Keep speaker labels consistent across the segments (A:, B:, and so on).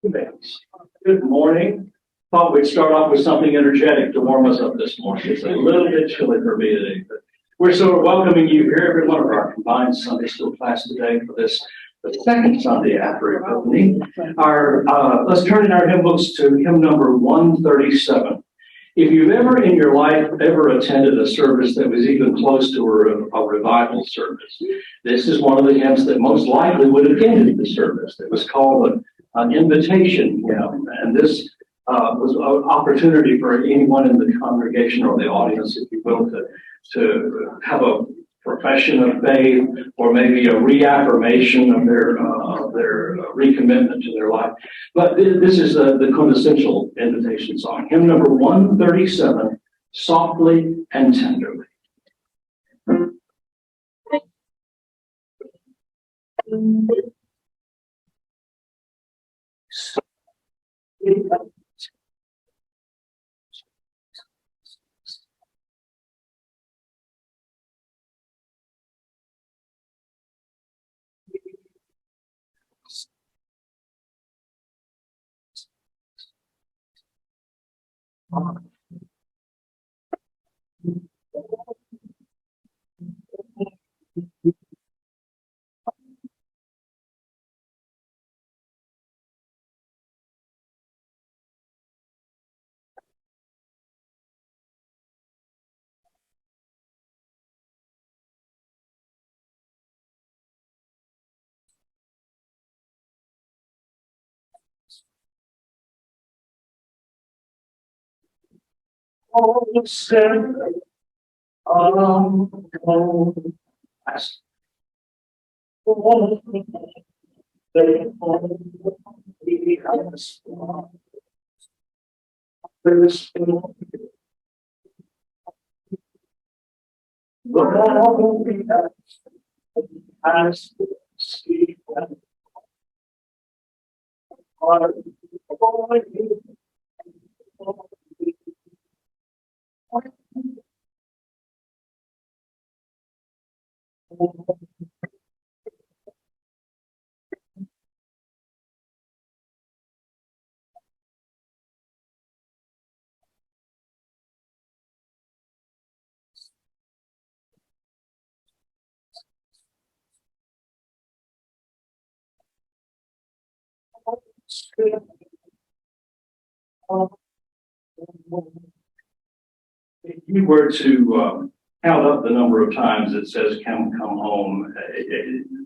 A: Good morning. Thought we'd start off with something energetic to warm us up this morning. It's a little bit chilly for me today, but we're so welcoming you here, every one of our combined Sunday school class today for this, the second Sunday after Epiphany. Let's turn in our hymn books to hymn number 137. If you've ever in your life ever attended a service that was even close to a revival service, this is one of the hymns that most likely would have ended the service. It was called an invitation hymn, and this was an opportunity for anyone in the congregation or the audience, if you will, to have a profession of faith or maybe a reaffirmation of their recommitment to their life. But this is the quintessential invitation song. Hymn number 137, Softly and Tenderly. If you were to count up the number of times it says come home,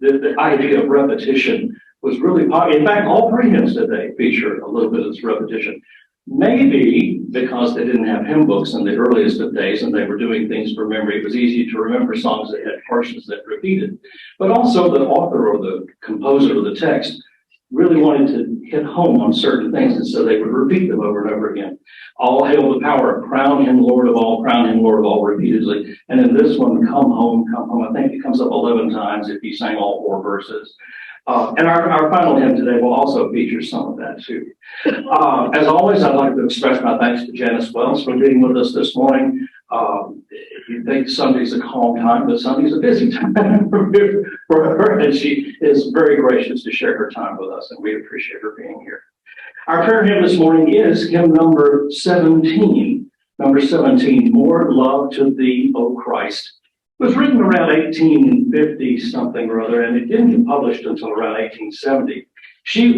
A: the idea of repetition was really popular. In fact, all three hymns today feature a little bit of this repetition. Maybe because they didn't have hymn books in the earliest of days and they were doing things from memory, it was easy to remember songs that had portions that repeated. But also the author or the composer of the text really wanted to hit home on certain things, and so they would repeat them over and over again. All hail the power, crown him Lord of all, repeatedly. And in this one, come home, I think it comes up 11 times if you sang all four verses. And our final hymn today will also feature some of that too. As always, I'd like to express my thanks to Janice Wells for being with us this morning. You think Sunday's a calm time, but Sunday's a busy time for her, and she is very gracious to share her time with us, and we appreciate her being here. Our prayer hymn this morning is hymn number 17. Number 17, More Love to Thee, O Christ. It was written around 1850 something or other, and it didn't get published until around 1870.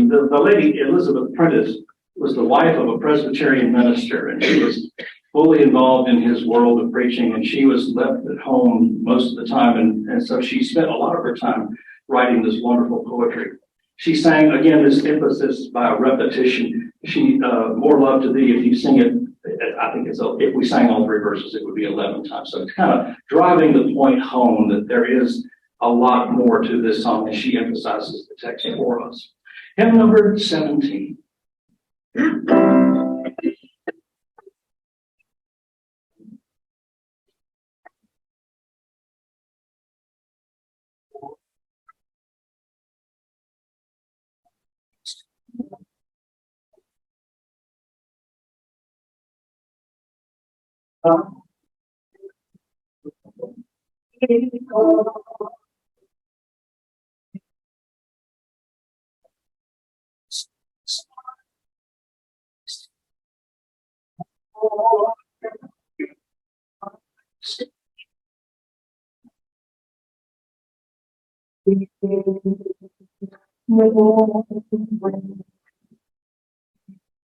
A: The lady, Elizabeth Prentice, was the wife of a Presbyterian minister, and she was fully involved in his world of preaching, and she was left at home most of the time, and so she spent a lot of her time writing this wonderful poetry. She sang, again, this emphasis by repetition. More love to thee, if you sing it, I think if we sang all three verses, it would be 11 times. So it's kind of driving the point home that there is a lot more to this song, and she emphasizes the text for us. Hymn number 17.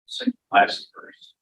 A: Sing last verse.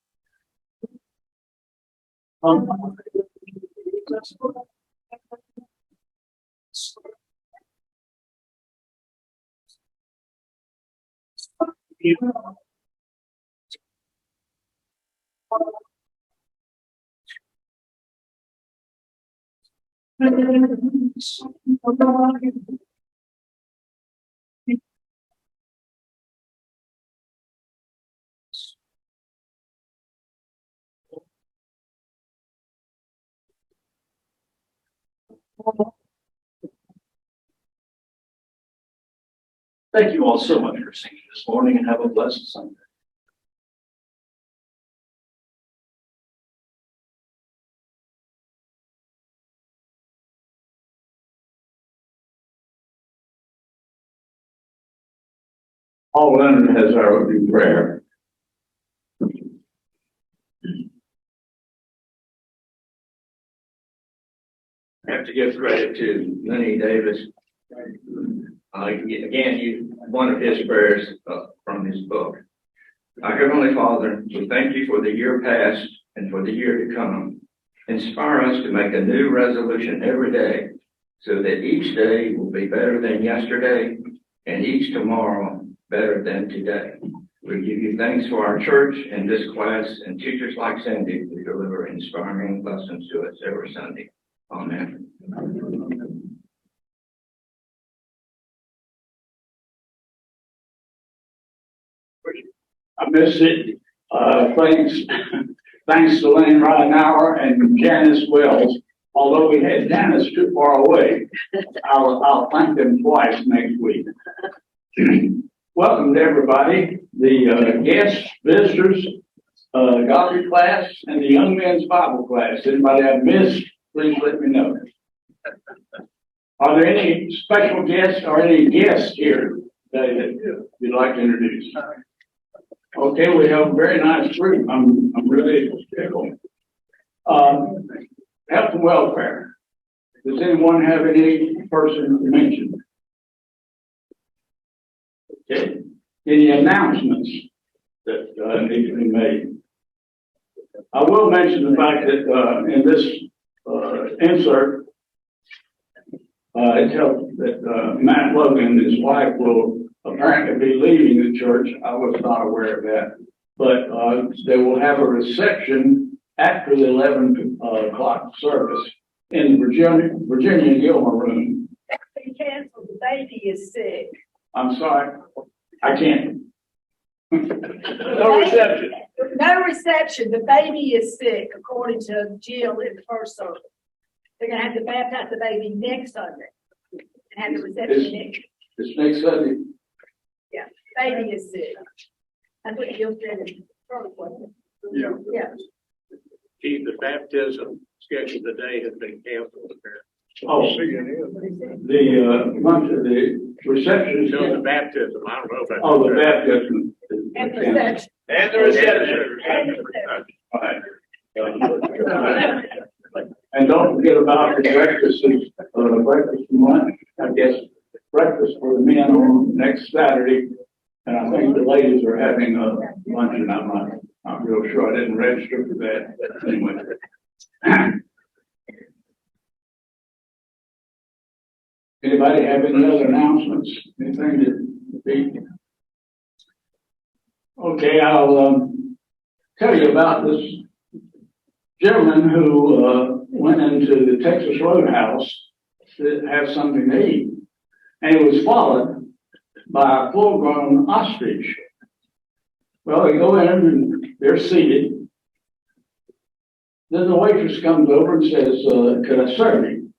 A: Thank you all so much for singing this morning, and have a blessed Sunday. Paul Leonard has our opening prayer.
B: I have to give credit to Lenny Davis. Again, one of his prayers from his book. Our Heavenly Father, we thank you for the year past and for the year to come. Inspire us to make a new resolution every day so that each day will be better than yesterday and each tomorrow better than today. We give you thanks for our church and this class and teachers like Sandie who deliver inspiring lessons to us every Sunday. Amen.
C: I miss it. Thanks to Lane Ridenauer and Janice Wells. Although we had Janice too far away, I'll thank them twice next week. Welcome to everybody, the guests, visitors, Agape class, and the young men's Bible class. Anybody I've missed, please let me know. Are there any special guests or any guests here that you'd like to introduce? Okay, we have a very nice group. I'm really tickled. Health and welfare. Does anyone have any person to mention? Okay. Any announcements that need to be made? I will mention the fact that in this insert, it tells that Matt Logan and his wife will apparently be leaving the church. I was not aware of that, but they will have a reception after the 11 o'clock service in the Virginia Gilmer room.
D: They canceled. The baby is sick.
C: I'm sorry, I can't. No reception.
D: No reception. The baby is sick, according to Jill in the first service. They're going to have to baptize the baby next Sunday and have the reception next.
C: This next Sunday.
D: Yeah, baby is sick. That's what Jill said in the first one.
C: Yeah.
D: Yeah.
E: Chief, the baptism scheduled today has been canceled.
C: Oh, the lunch, the reception.
E: No, the baptism. I don't know if that's.
C: Oh, the baptism.
D: And the reception.
E: And the reception.
D: And the reception.
C: All right. And don't forget about the breakfast and lunch. I guess breakfast for the men on next Saturday, and I think the ladies are having a luncheon. I'm not real sure. I didn't register for that. But anyway. Anybody have any other announcements? Anything to be? Okay, I'll tell you about this gentleman who went into the Texas Roadhouse to have something to eat, and he was followed by a full-grown ostrich. Well, they go in and they're seated. Then the waitress comes over and says, "Could I serve you?"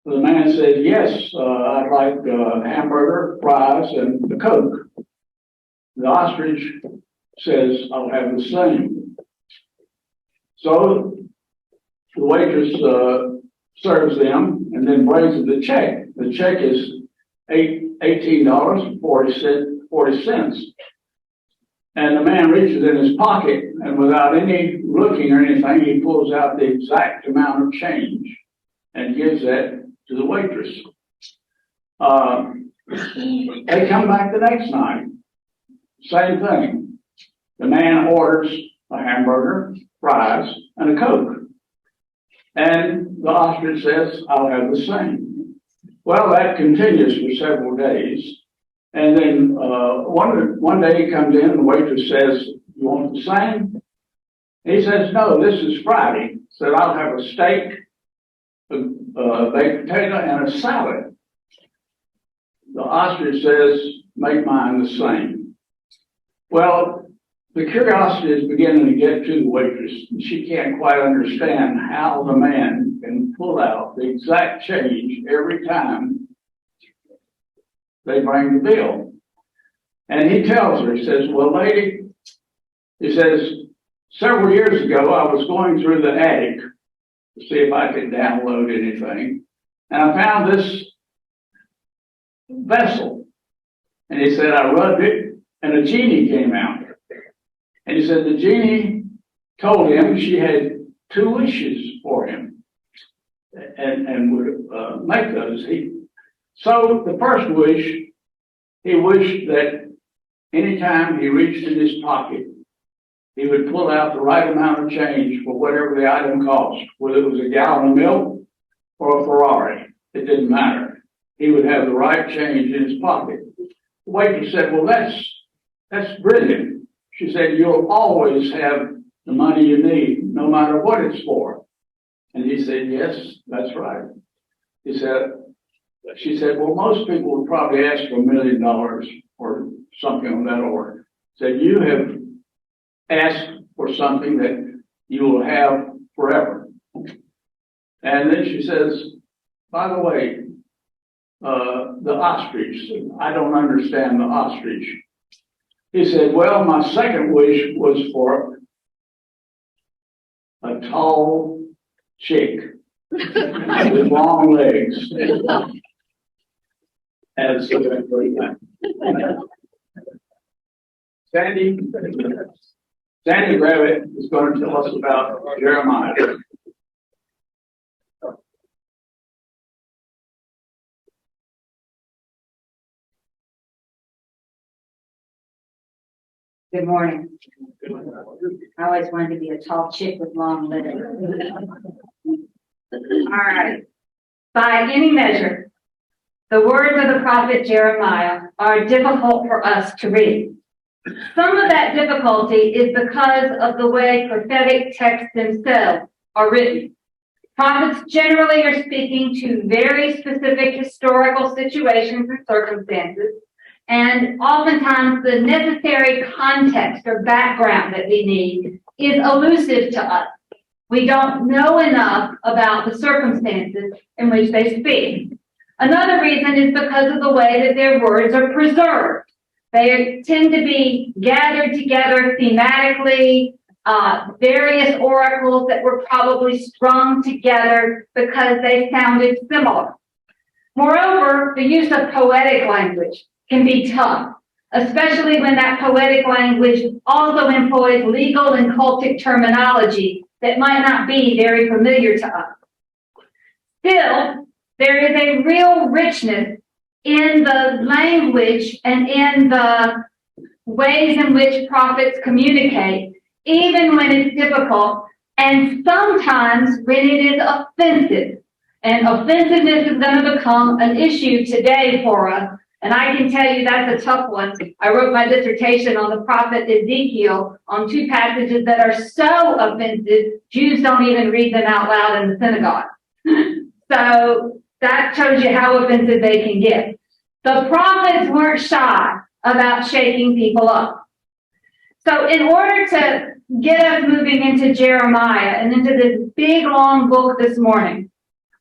C: The man says, "Yes, I'd like a hamburger, fries, and a Coke." The ostrich says, "I'll have the same." So the waitress serves them and then brings them the check. The check is $18.40. And the man reaches in his pocket, and without any looking or anything, he pulls out the exact amount of change and gives that to the waitress. They come back the next night. Same thing. The man orders a hamburger, fries, and a Coke. And the ostrich says, I'll have the same. Well, that continues for several days. And then one day he comes in and the waitress says, you want the same? He says, no, this is Friday. Said, I'll have a steak, a baked potato, and a salad. The ostrich says, make mine the same. Well, the curiosity is beginning to get to the waitress. She can't quite understand how the man can pull out the exact change every time they bring the bill. And he tells her, he says, well, lady, he says, several years ago, I was going through the attic to see if I could download anything. And I found this vessel. And he said, I rubbed it and a genie came out. And he said, the genie told him she had 2 wishes for him and would make those. So the first wish, he wished that anytime he reached in his pocket, he would pull out the right amount of change for whatever the item cost, whether it was a gallon of milk or a Ferrari. It didn't matter. He would have the right change in his pocket. The waitress said, well, that's brilliant. She said, you'll always have the money you need, no matter what it's for. And he said, yes, that's right. She said, well, most people would probably ask for $1 million or something on that order. Said, you have asked for something that you will have forever. And then she says, by the way, the ostrich, I don't understand the ostrich. He said, well, my second wish was for a tall chick with long legs. As Sandie Gravett is going to tell us about Jeremiah.
F: Good morning. I always wanted to be a tall chick with long legs. All right. By any measure, the words of the prophet Jeremiah are difficult for us to read. Some of that difficulty is because of the way prophetic texts themselves are written. Prophets generally are speaking to very specific historical situations and circumstances, and oftentimes the necessary context or background that we need is elusive to us. We don't know enough about the circumstances in which they speak. Another reason is because of the way that their words are preserved. They tend to be gathered together thematically, various oracles that were probably strung together because they sounded similar. Moreover, the use of poetic language can be tough, especially when that poetic language also employs legal and cultic terminology that might not be very familiar to us. Still, there is a real richness in the language and in the ways in which prophets communicate, even when it's difficult, and sometimes when it is offensive. And offensiveness is going to become an issue today for us. And I can tell you that's a tough one. I wrote my dissertation on the prophet Ezekiel on 2 passages that are so offensive, Jews don't even read them out loud in the synagogue. So that shows you how offensive they can get. The prophets weren't shy about shaking people up. So in order to get us moving into Jeremiah and into this big, long book this morning,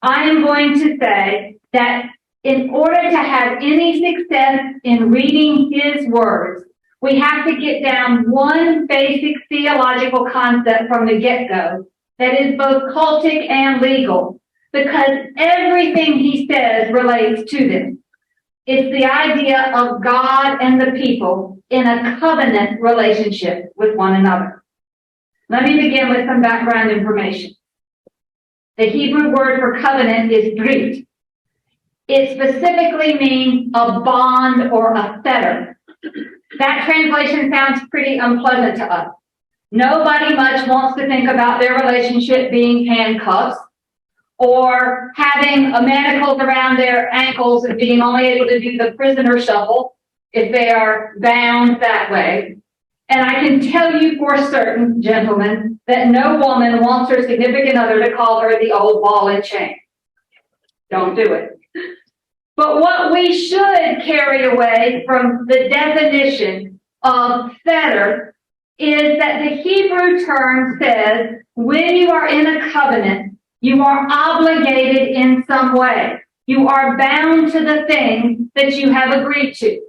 F: I am going to say that in order to have any success in reading his words, we have to get down one basic theological concept from the get-go that is both cultic and legal, because everything he says relates to them. It's the idea of God and the people in a covenant relationship with one another. Let me begin with some background information. The Hebrew word for covenant is brit. It specifically means a bond or a fetter. That translation sounds pretty unpleasant to us. Nobody much wants to think about their relationship being handcuffs or having a manacles around their ankles and being only able to do the prisoner shuffle if they are bound that way. And I can tell you for certain, gentlemen, that no woman wants her significant other to call her the old ball and chain. Don't do it. But what we should carry away from the definition of fetter is that the Hebrew term says when you are in a covenant, you are obligated in some way. You are bound to the thing that you have agreed to.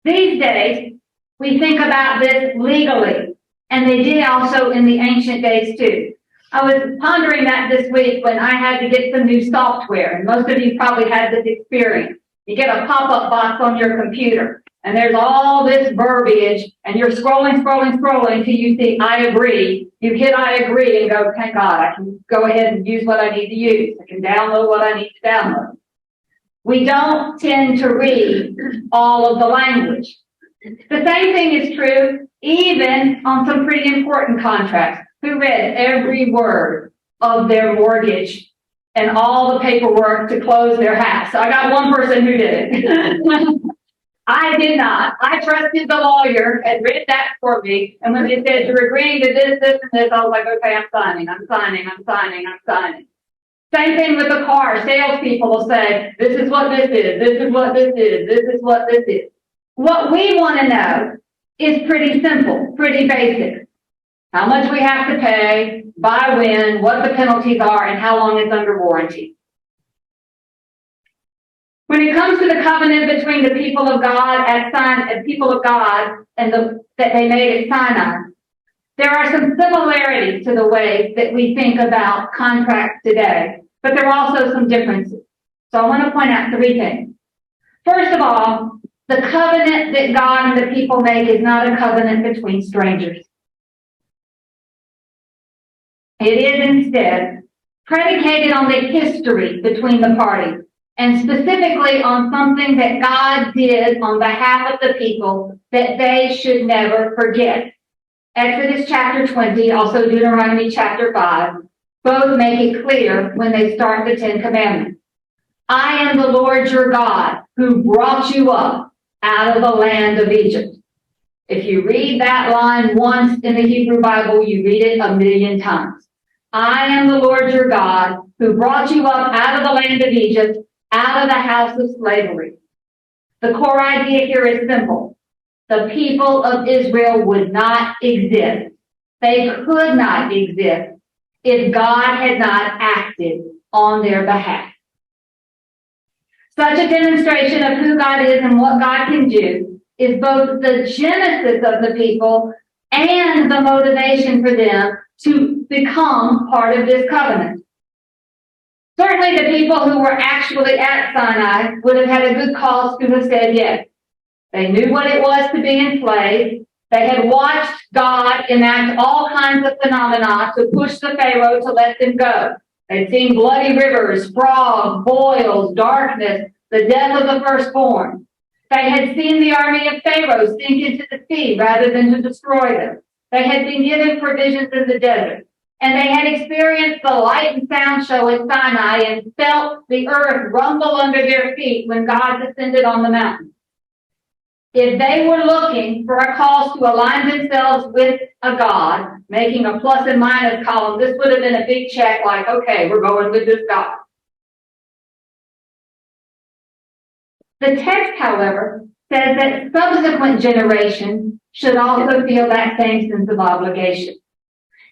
F: These days, we think about this legally, and they did also in the ancient days too. I was pondering that this week when I had to get some new software, and most of you probably had this experience. You get a pop-up box on your computer, and there's all this verbiage, and you're scrolling till you see I agree. You hit I agree and go, thank God, I can go ahead and use what I need to use. I can download what I need to download. We don't tend to read all of the language. The same thing is true even on some pretty important contracts. Who read every word of their mortgage and all the paperwork to close their house? So I got one person who did it. I did not. I trusted the lawyer and read that for me. And when they said you're agreeing to this, this, and this, I was like, okay, I'm signing. Same thing with the car. Salespeople will say, this is what this is. This is what this is. This is what this is. What we want to know is pretty simple, pretty basic. How much we have to pay, by when, what the penalties are, and how long it's under warranty. When it comes to the covenant between the people of God that they made at Sinai, there are some similarities to the way that we think about contracts today, but there are also some differences. So I want to point out three things. First of all, the covenant that God and the people make is not a covenant between strangers. It is instead predicated on the history between the parties, and specifically on something that God did on behalf of the people that they should never forget. Exodus chapter 20, also Deuteronomy chapter 5, both make it clear when they start the Ten Commandments. I am the Lord your God who brought you up out of the land of Egypt. If you read that line once in the Hebrew Bible, you read it 1,000,000 times. I am the Lord your God who brought you up out of the land of Egypt, out of the house of slavery. The core idea here is simple. The people of Israel would not exist. They could not exist if God had not acted on their behalf. Such a demonstration of who God is and what God can do is both the genesis of the people and the motivation for them to become part of this covenant. Certainly the people who were actually at Sinai would have had a good cause to have said yes. They knew what it was to be enslaved. They had watched God enact all kinds of phenomena to push the Pharaoh to let them go. They'd seen bloody rivers, frogs, boils, darkness, the death of the firstborn. They had seen the army of Pharaoh sink into the sea rather than to destroy them. They had been given provisions in the desert. And they had experienced the light and sound show at Sinai and felt the earth rumble under their feet when God descended on the mountain. If they were looking for a cause to align themselves with a God, making a plus and minus column, this would have been a big check like, okay, we're going with this God. The text, however, says that subsequent generations should also feel that same sense of obligation.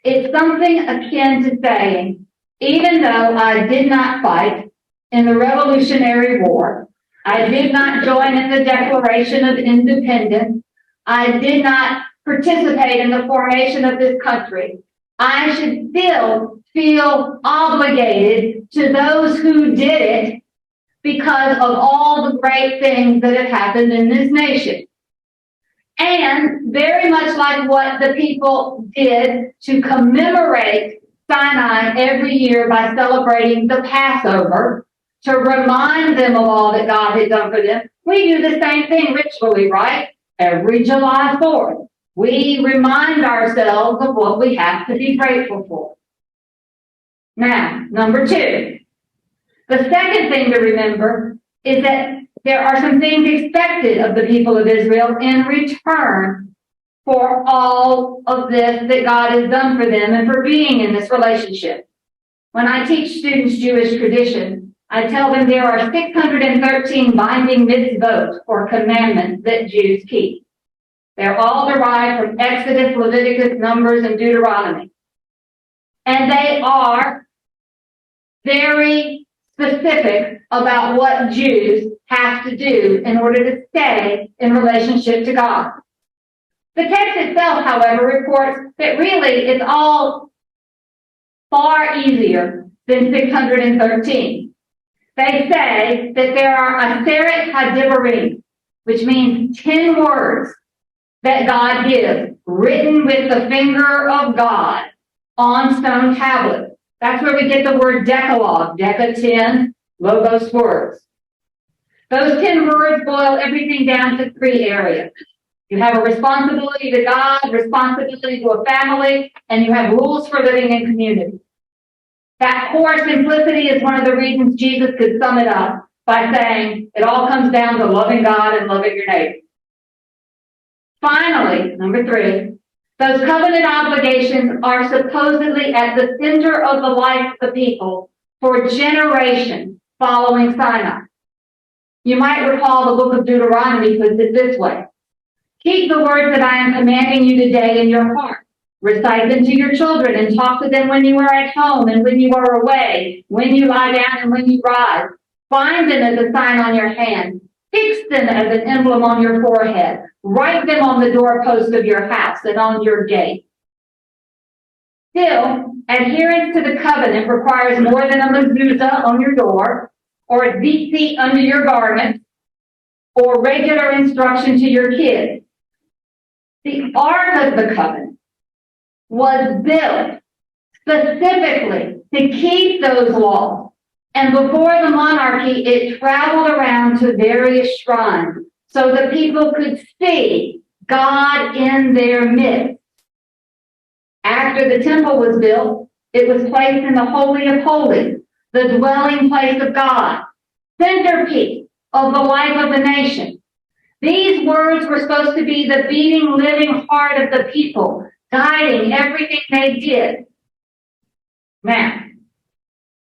F: It's something akin to saying, even though I did not fight in the Revolutionary War, I did not join in the Declaration of Independence, I did not participate in the formation of this country, I should still feel obligated to those who did it because of all the great things that have happened in this nation. And very much like what the people did to commemorate Sinai every year by celebrating the Passover, to remind them of all that God had done for them, we do the same thing ritually, right? Every July 4th, we remind ourselves of what we have to be grateful for. Now, number 2. The second thing to remember is that there are some things expected of the people of Israel in return for all of this that God has done for them and for being in this relationship. When I teach students Jewish tradition, I tell them there are 613 binding mitzvot, or commandments, that Jews keep. They're all derived from Exodus, Leviticus, Numbers, and Deuteronomy. And they are very specific about what Jews have to do in order to stay in relationship to God. The text itself, however, reports that really it's all far easier than 613. They say that there are Aseret HaDibarim, which means 10 words that God gives, written with the finger of God on stone tablets. That's where we get the word Decalogue, Deca 10, Logos words. Those 10 words boil everything down to 3 areas. You have a responsibility to God, responsibility to a family, and you have rules for living in community. That core simplicity is one of the reasons Jesus could sum it up by saying it all comes down to loving God and loving your neighbor. Finally, number 3, those covenant obligations are supposedly at the center of the life of the people for generations following Sinai. You might recall the book of Deuteronomy puts it this way: keep the words that I am commanding you today in your heart. Recite them to your children and talk to them when you are at home and when you are away, when you lie down and when you rise. Bind them as a sign on your hand. Fix them as an emblem on your forehead. Write them on the doorpost of your house and on your gate. Still, adherence to the covenant requires more than a mezuzah on your door, or a tzitzit under your garment, or regular instruction to your kids. The Ark of the Covenant was built specifically to keep those laws. And before the monarchy, it traveled around to various shrines so that people could see God in their midst. After the temple was built, it was placed in the Holy of Holies, the dwelling place of God, centerpiece of the life of the nation. These words were supposed to be the beating, living heart of the people, guiding everything they did. Now,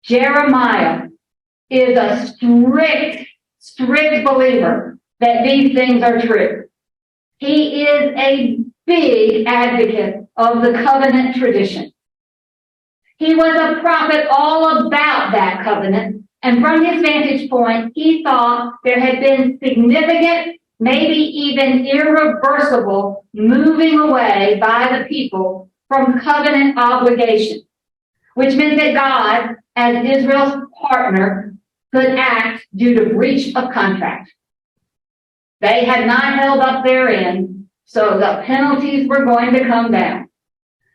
F: Jeremiah is a strict believer that these things are true. He is a big advocate of the covenant tradition. He was a prophet all about that covenant, and from his vantage point, he thought there had been significant, maybe even irreversible, moving away by the people from covenant obligation, which meant that God, as Israel's partner, could act due to breach of contract. They had not held up their end, so the penalties were going to come down.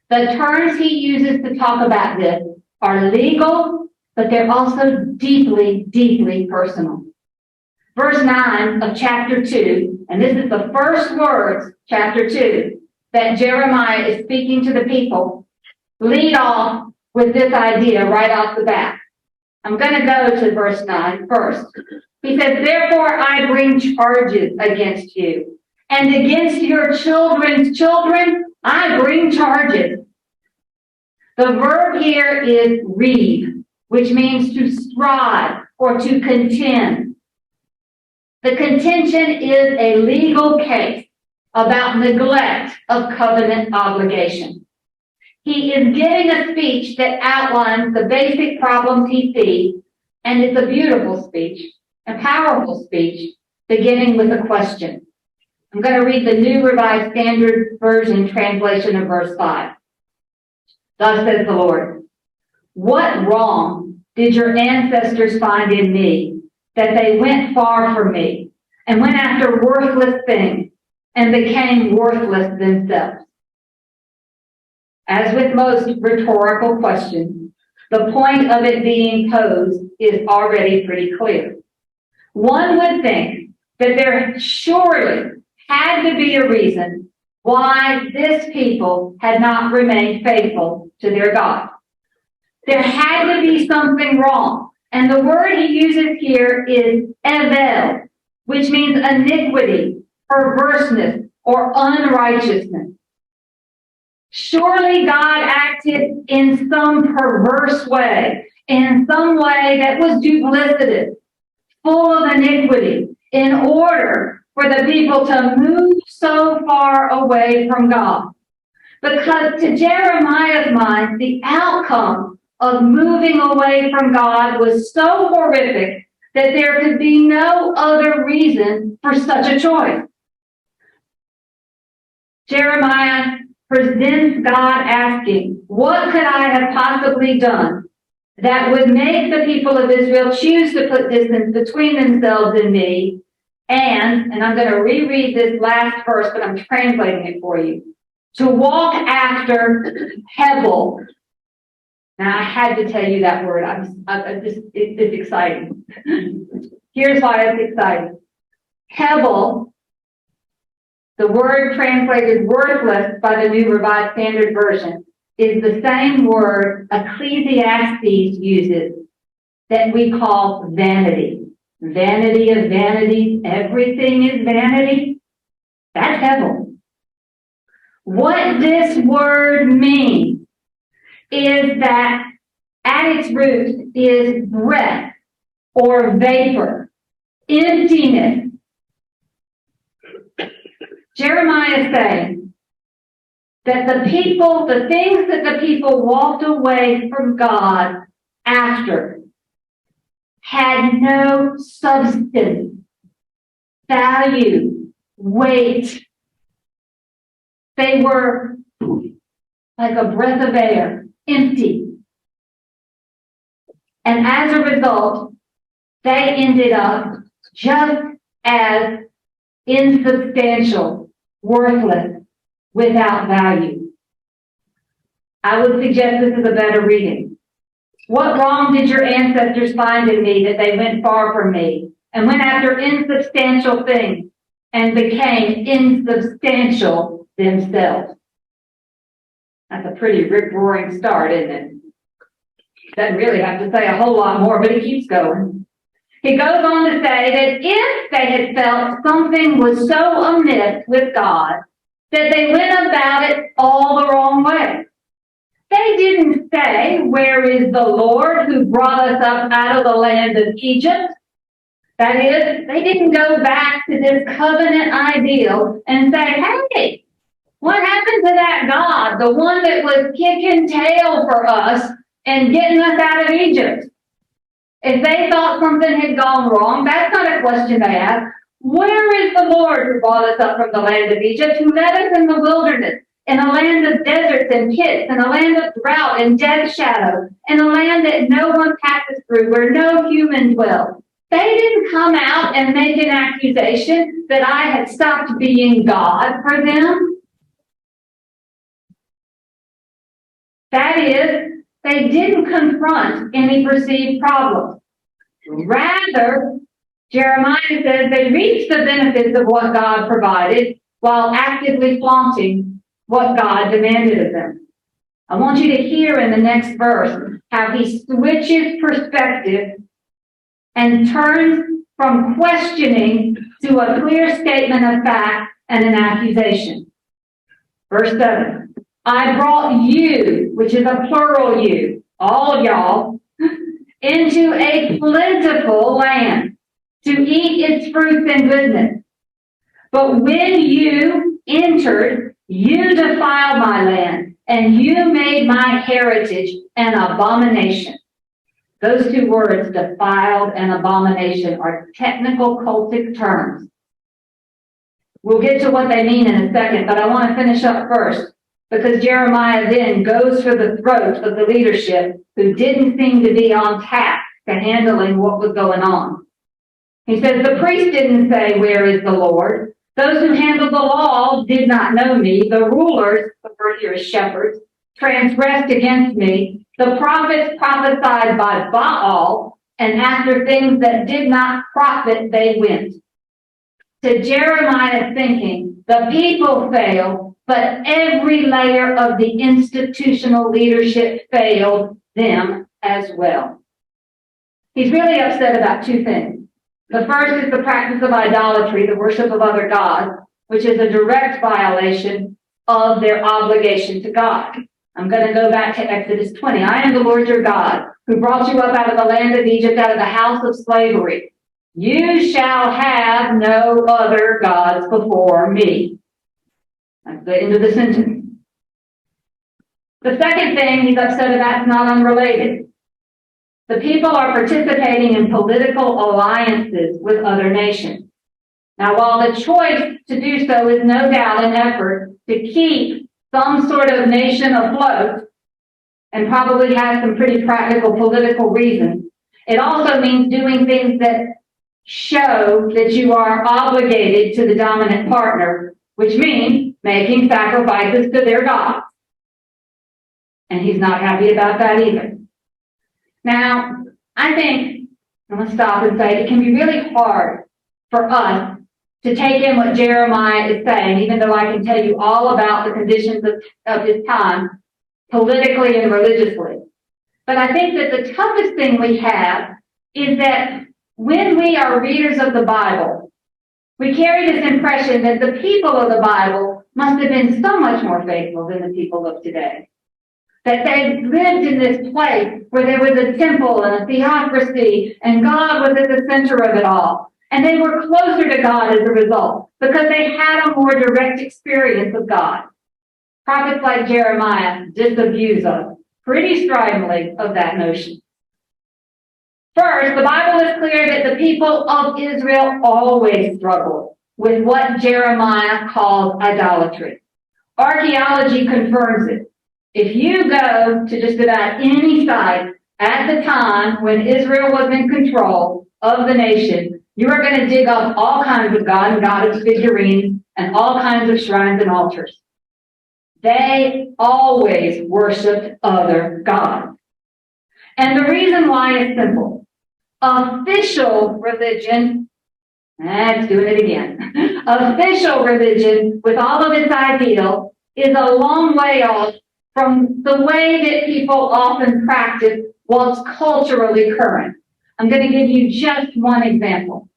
F: The terms he uses to talk about this are legal, but they're also deeply, deeply personal. Verse 9 of chapter 2, and this is the first words, chapter 2, that Jeremiah is speaking to the people, lead off with this idea right off the bat. I'm going to go to verse 9 first. He says, therefore I bring charges against you, and against your children's children I bring charges. The verb here is reeve, which means to strive or to contend. The contention is a legal case about neglect of covenant obligation. He is giving a speech that outlines the basic problems he sees, and it's a beautiful speech, a powerful speech, beginning with a question. I'm going to read the New Revised Standard Version translation of verse 5. Thus says the Lord, what wrong did your ancestors find in me that they went far from me and went after worthless things and became worthless themselves. As with most rhetorical questions, the point of it being posed is already pretty clear. One would think that there surely had to be a reason why this people had not remained faithful to their God. There had to be something wrong. And the word he uses here is evel, which means iniquity, perverseness, or unrighteousness. Surely God acted in some perverse way, in some way that was duplicitous, full of iniquity, in order for the people to move so far away from God. Because to Jeremiah's mind, the outcome of moving away from God was so horrific that there could be no other reason for such a choice. Jeremiah presents God asking, what could I have possibly done that would make the people of Israel choose to put distance between themselves and me? And I'm going to reread this last verse, but I'm translating it for you. To walk after Hebel. Now, I had to tell you that word. It's exciting. Here's why it's exciting. Hebel, the word translated worthless by the New Revised Standard Version, is the same word Ecclesiastes uses that we call vanity. Vanity of vanities, everything is vanity. That's Hebel. What this word means is that at its root is breath or vapor, emptiness. Jeremiah is saying that the things that the people walked away from God after had no substance, value, weight. They were like a breath of air, empty. And as a result, they ended up just as insubstantial, worthless, without value. I would suggest this is a better reading. What wrong did your ancestors find in me that they went far from me and went after insubstantial things and became insubstantial themselves? That's a pretty rip-roaring start, isn't it? Doesn't really have to say a whole lot more, but it keeps going. He goes on to say that if they had felt something was so amiss with God that they went about it all the wrong way. They didn't say, where is the Lord who brought us up out of the land of Egypt? That is, they didn't go back to this covenant ideal and say, hey, what happened to that God, the one that was kicking tail for us and getting us out of Egypt? If they thought something had gone wrong, that's not a question they asked. Where is the Lord who brought us up from the land of Egypt, who led us in the wilderness, in a land of deserts and pits, in a land of drought and death shadow, in a land that no one passes through, where no human dwells? They didn't come out and make an accusation that I had stopped being God for them. That is, they didn't confront any perceived problems. Rather, Jeremiah says they reaped the benefits of what God provided while actively flaunting what God demanded of them. I want you to hear in the next verse how he switches perspective and turns from questioning to a clear statement of fact and an accusation. Verse 7, I brought you, which is a plural you, all of y'all, into a plentiful land to eat its fruits and goodness. But when you entered, you defiled my land, and you made my heritage an abomination. Those two words, defiled and abomination, are technical cultic terms. We'll get to what they mean in a second, but I want to finish up first, because Jeremiah then goes for the throat of the leadership who didn't seem to be on task to handling what was going on. He says, the priest didn't say, where is the Lord? Those who handled the law did not know me. The rulers, referred here as shepherds, transgressed against me. The prophets prophesied by Baal, and after things that did not profit, they went. To Jeremiah's thinking, the people failed, but every layer of the institutional leadership failed them as well. He's really upset about two things. The first is the practice of idolatry, the worship of other gods, which is a direct violation of their obligation to God. I'm going to go back to Exodus 20. I am the Lord your God, who brought you up out of the land of Egypt, out of the house of slavery. You shall have no other gods before me. That's the end of the sentence. The second thing he's upset about is not unrelated. The people are participating in political alliances with other nations. Now, while the choice to do so is no doubt an effort to keep some sort of nation afloat, and probably has some pretty practical political reasons, it also means doing things that show that you are obligated to the dominant partner, which means making sacrifices to their gods. And he's not happy about that either. Now, I think, I'm going to stop and say, it can be really hard for us to take in what Jeremiah is saying, even though I can tell you all about the conditions of his time, politically and religiously. But I think that the toughest thing we have is that when we are readers of the Bible, we carry this impression that the people of the Bible must have been so much more faithful than the people of today. That they lived in this place where there was a temple and a theocracy, and God was at the center of it all. And they were closer to God as a result, because they had a more direct experience with God. Prophets like Jeremiah disabuse us pretty stridently of that notion. First, the Bible is clear that the people of Israel always struggled with what Jeremiah calls idolatry. Archaeology confirms it. If you go to just about any site at the time when Israel was in control of the nation, you are going to dig up all kinds of god and goddess figurines and all kinds of shrines and altars. They always worshiped other gods. And the reason why is simple. Official religion, it's doing it again. Official religion, with all of its ideals, is a long way off from the way that people often practice what's culturally current. I'm going to give you just one example.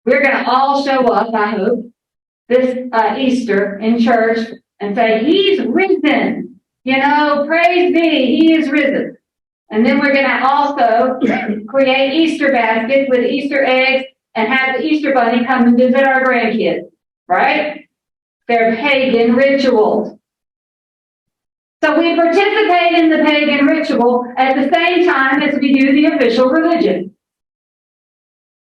F: We're going to all show up, I hope, this Easter in church and say, he's risen. Praise be, he is risen. And then we're going to also create Easter baskets with Easter eggs and have the Easter bunny come and visit our grandkids, right? They're pagan rituals. So we participate in the pagan ritual at the same time as we do the official religion.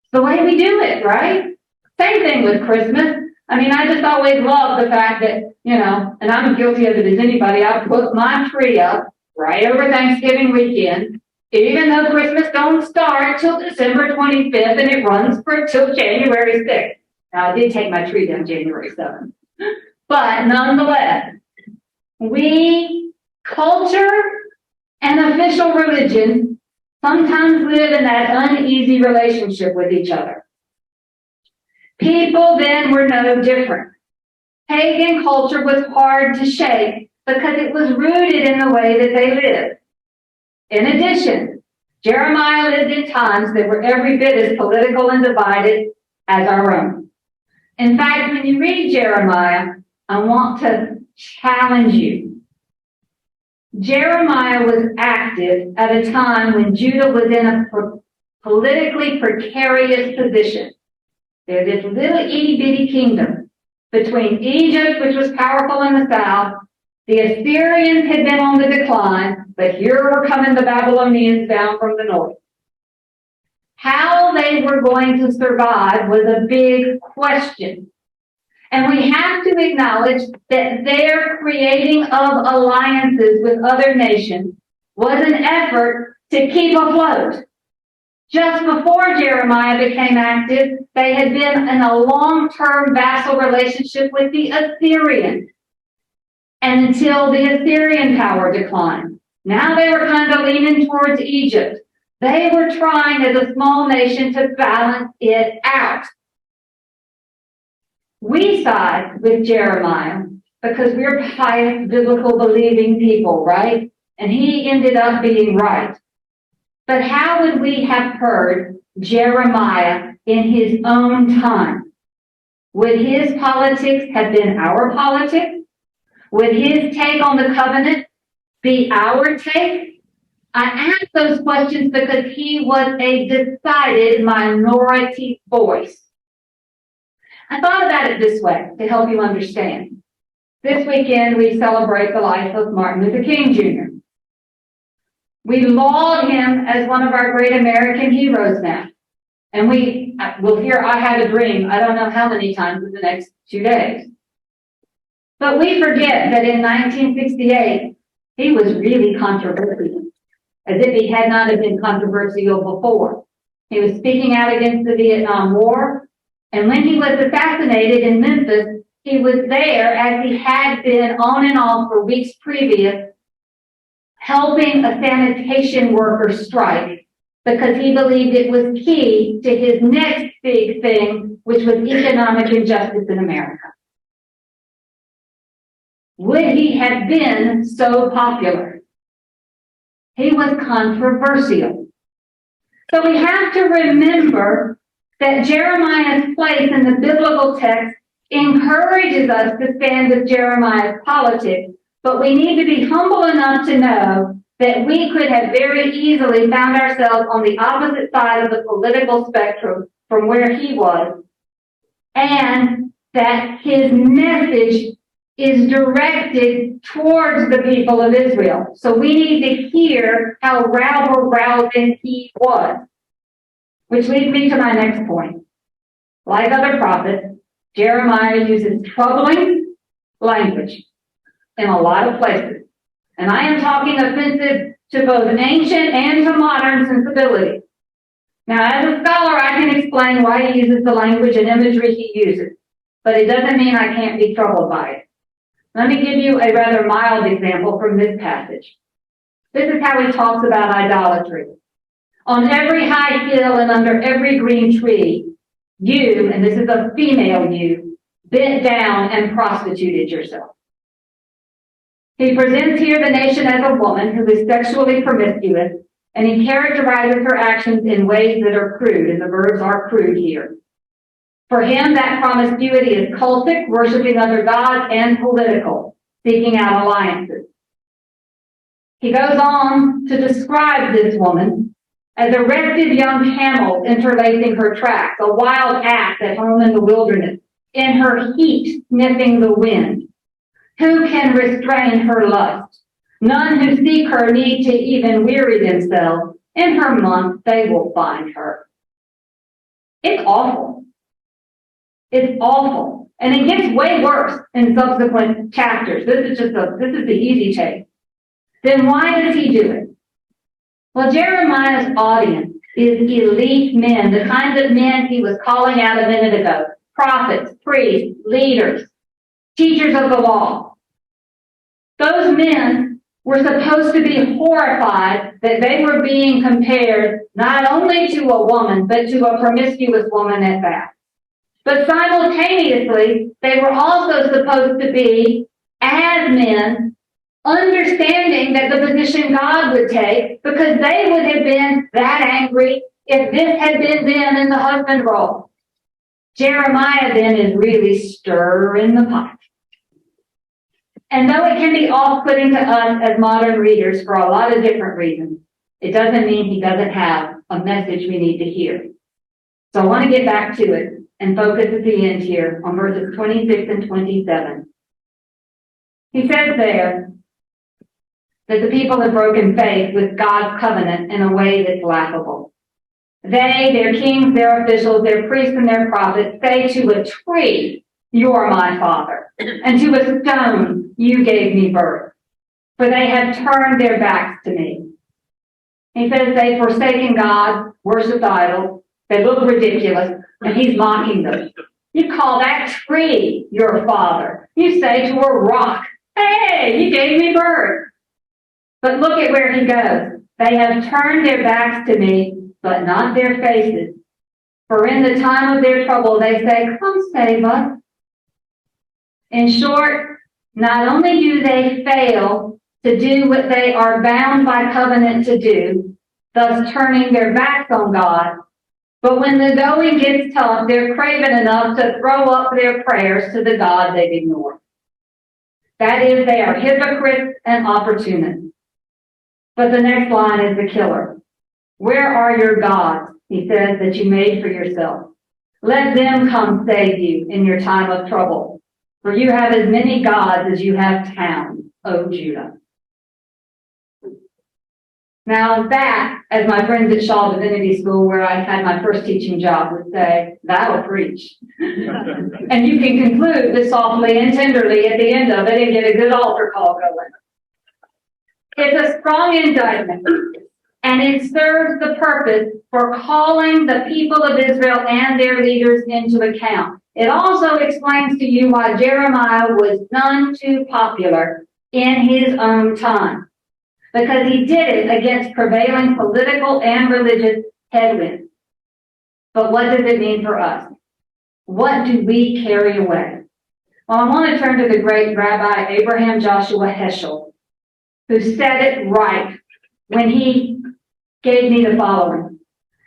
F: It's the way we do it, right? Same thing with Christmas. I just always love the fact that, and I'm guilty of it as anybody, I put my tree up right over Thanksgiving weekend, even though Christmas don't start till December 25th and it runs till January 6th. Now, I did take my tree down January 7th. But nonetheless, culture and official religion sometimes live in that uneasy relationship with each other. People then were no different. Pagan culture was hard to shake because it was rooted in the way that they lived. In addition, Jeremiah lived in times that were every bit as political and divided as our own. In fact, when you read Jeremiah, I want to challenge you. Jeremiah was active at a time when Judah was in a politically precarious position. There's this little itty-bitty kingdom between Egypt, which was powerful in the south. The Assyrians had been on the decline, but here were coming the Babylonians down from the north. How they were going to survive was a big question. And we have to acknowledge that their creating of alliances with other nations was an effort to keep afloat. Just before Jeremiah became active, they had been in a long-term vassal relationship with the Assyrians. And until the Assyrian power declined. Now they were kind of leaning towards Egypt. They were trying as a small nation to balance it out. We side with Jeremiah because we're pious, biblical believing people, right? And he ended up being right. But how would we have heard Jeremiah in his own time? Would his politics have been our politics? Would his take on the covenant be our take? I ask those questions because he was a decided minority voice. I thought about it this way to help you understand. This weekend, we celebrate the life of Martin Luther King Jr. We laud him as one of our great American heroes now. And we will hear I Have a Dream, I don't know how many times in the next 2 days. But we forget that in 1968, he was really controversial, as if he had not been controversial before. He was speaking out against the Vietnam War, and when he was assassinated in Memphis, he was there, as he had been on and off for weeks previous, helping a sanitation worker strike, because he believed it was key to his next big thing, which was economic injustice in America. Would he have been so popular? He was controversial. So we have to remember that Jeremiah's place in the biblical text encourages us to stand with Jeremiah's politics, but we need to be humble enough to know that we could have very easily found ourselves on the opposite side of the political spectrum from where he was, and that his message is directed towards the people of Israel. So we need to hear how rabble-rousing he was. Which leads me to my next point. Like other prophets, Jeremiah uses troubling language in a lot of places. And I am talking offensive to both ancient and to modern sensibilities. Now, as a scholar, I can explain why he uses the language and imagery he uses, but it doesn't mean I can't be troubled by it. Let me give you a rather mild example from this passage. This is how he talks about idolatry. On every high hill and under every green tree, you, and this is a female you, bent down and prostituted yourself. He presents here the nation as a woman who is sexually promiscuous, and he characterizes her actions in ways that are crude, and the verbs are crude here. For him, that promiscuity is cultic, worshiping other gods, and political, seeking out alliances. He goes on to describe this woman as a restive young camel interlacing her tracks, a wild ass at home in the wilderness, in her heat sniffing the wind. Who can restrain her lust? None who seek her need to even weary themselves. In her month they will find her. It's awful. It's awful. And it gets way worse in subsequent chapters. This is the easy take. Then why does he do it? Well, Jeremiah's audience is elite men, the kinds of men he was calling out a minute ago. Prophets, priests, leaders, teachers of the law. Those men were supposed to be horrified that they were being compared not only to a woman, but to a promiscuous woman at that. But simultaneously, they were also supposed to be, as men, understanding that the position God would take, because they would have been that angry if this had been them in the husband role. Jeremiah then is really stirring the pot. And though it can be off-putting to us as modern readers for a lot of different reasons, it doesn't mean he doesn't have a message we need to hear. So I want to get back to it and focus at the end here on verses 26 and 27. He says there that the people have broken faith with God's covenant in a way that's laughable. They, their kings, their officials, their priests, and their prophets say to a tree, "You are my father," and to a stone, "You gave me birth." For they have turned their backs to me. He says they've forsaken God, worshiped idols, they look ridiculous, and he's mocking them. You call that tree your father. You say to a rock, hey, you gave me birth. But look at where he goes. They have turned their backs to me, but not their faces. For in the time of their trouble, they say, come save us. In short, not only do they fail to do what they are bound by covenant to do, thus turning their backs on God, but when the going gets tough, they're craven enough to throw up their prayers to the God they've ignored. That is, they are hypocrites and opportunists. But the next line is the killer. Where are your gods, he says, that you made for yourself? Let them come save you in your time of trouble. For you have as many gods as you have towns, O Judah. Now that, as my friends at Shaw Divinity School, where I had my first teaching job, would say, that'll preach. And you can conclude this softly and tenderly at the end of it and get a good altar call going. It's a strong indictment, and it serves the purpose for calling the people of Israel and their leaders into account. It also explains to you why Jeremiah was none too popular in his own time, because he did it against prevailing political and religious headwinds. But what does it mean for us? What do we carry away? Well, I want to turn to the great Rabbi Abraham Joshua Heschel, who said it right when he gave me the following.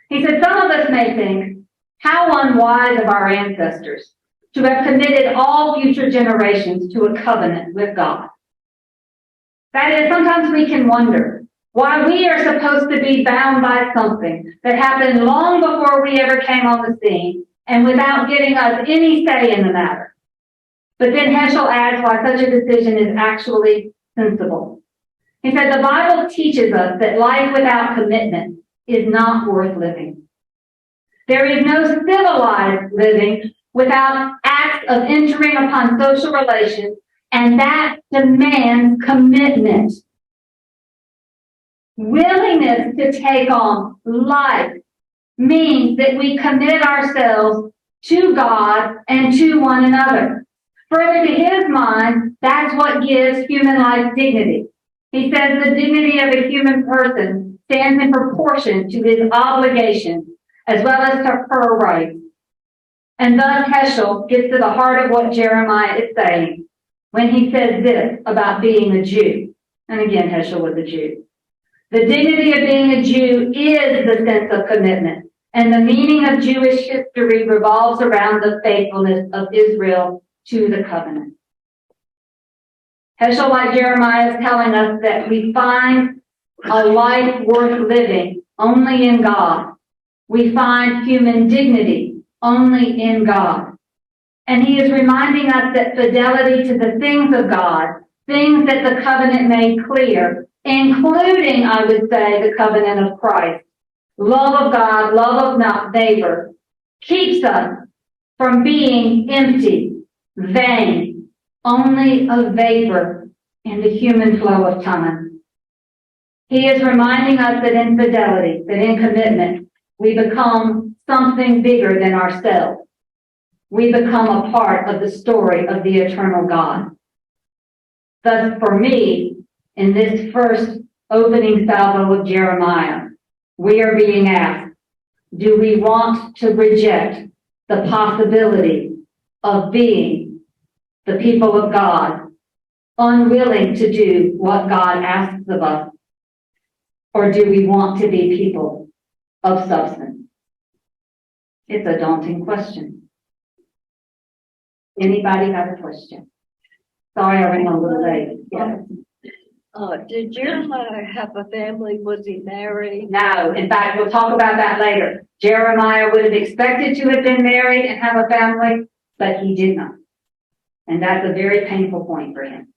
F: He said, some of us may think, how unwise of our ancestors to have committed all future generations to a covenant with God. That is, sometimes we can wonder why we are supposed to be bound by something that happened long before we ever came on the scene and without giving us any say in the matter. But then Heschel adds why such a decision is actually sensible. He said, the Bible teaches us that life without commitment is not worth living. There is no civilized living without acts of entering upon social relations, and that demands commitment. Willingness to take on life means that we commit ourselves to God and to one another. Further, to his mind, that's what gives human life dignity. He says the dignity of a human person stands in proportion to his obligations as well as to her rights. And thus Heschel gets to the heart of what Jeremiah is saying when he says this about being a Jew. And again, Heschel was a Jew. The dignity of being a Jew is the sense of commitment, and the meaning of Jewish history revolves around the faithfulness of Israel to the covenant. Heschel, like Jeremiah, is telling us that we find a life worth living only in God. We find human dignity only in God. And he is reminding us that fidelity to the things of God, things that the covenant made clear, including, I would say, the covenant of Christ, love of God, love of neighbor, keeps us from being empty, vain, only a vapor in the human flow of time. He is reminding us that in fidelity, that in commitment, we become something bigger than ourselves. We become a part of the story of the eternal God. Thus, for me, in this first opening salvo of Jeremiah, we are being asked, do we want to reject the possibility of being the people of God, unwilling to do what God asks of us? Or do we want to be people of substance? It's a daunting question. Anybody have a question? Sorry, I ran a little late. Yes.
G: Did Jeremiah have a family? Was he married?
F: No, in fact, we'll talk about that later. Jeremiah would have expected to have been married and have a family, but he did not. And that's a very painful point for him.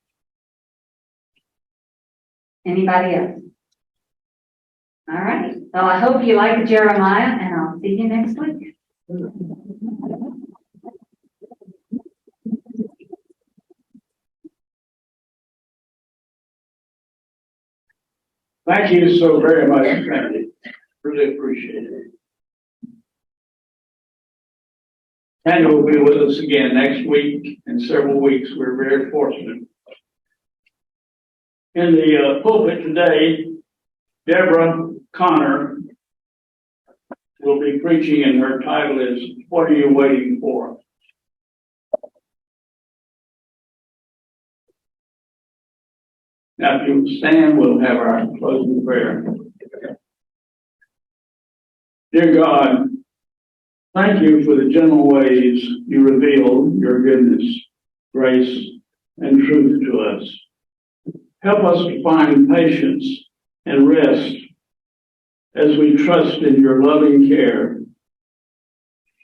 F: Anybody else? All right. Well, I hope you like Jeremiah, and I'll see you next week.
C: Thank you so very much, Sandie. Really appreciate it. Sandie will be with us again next week and several weeks. We're very fortunate. In the pulpit today, Deborah Connor will be preaching, and her title is, "What Are You Waiting For?" Now, if you stand, we'll have our closing prayer. Dear God, thank you for the gentle ways you reveal your goodness, grace, and truth to us. Help us to find patience and rest as we trust in your loving care.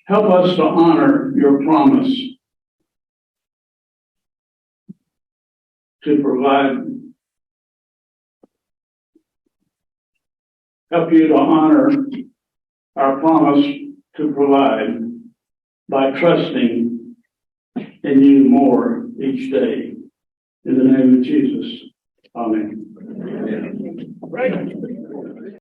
C: Help us to honor your promise to provide. Help you to honor our promise to provide by trusting in you more each day. In the name of Jesus, amen.
B: Right.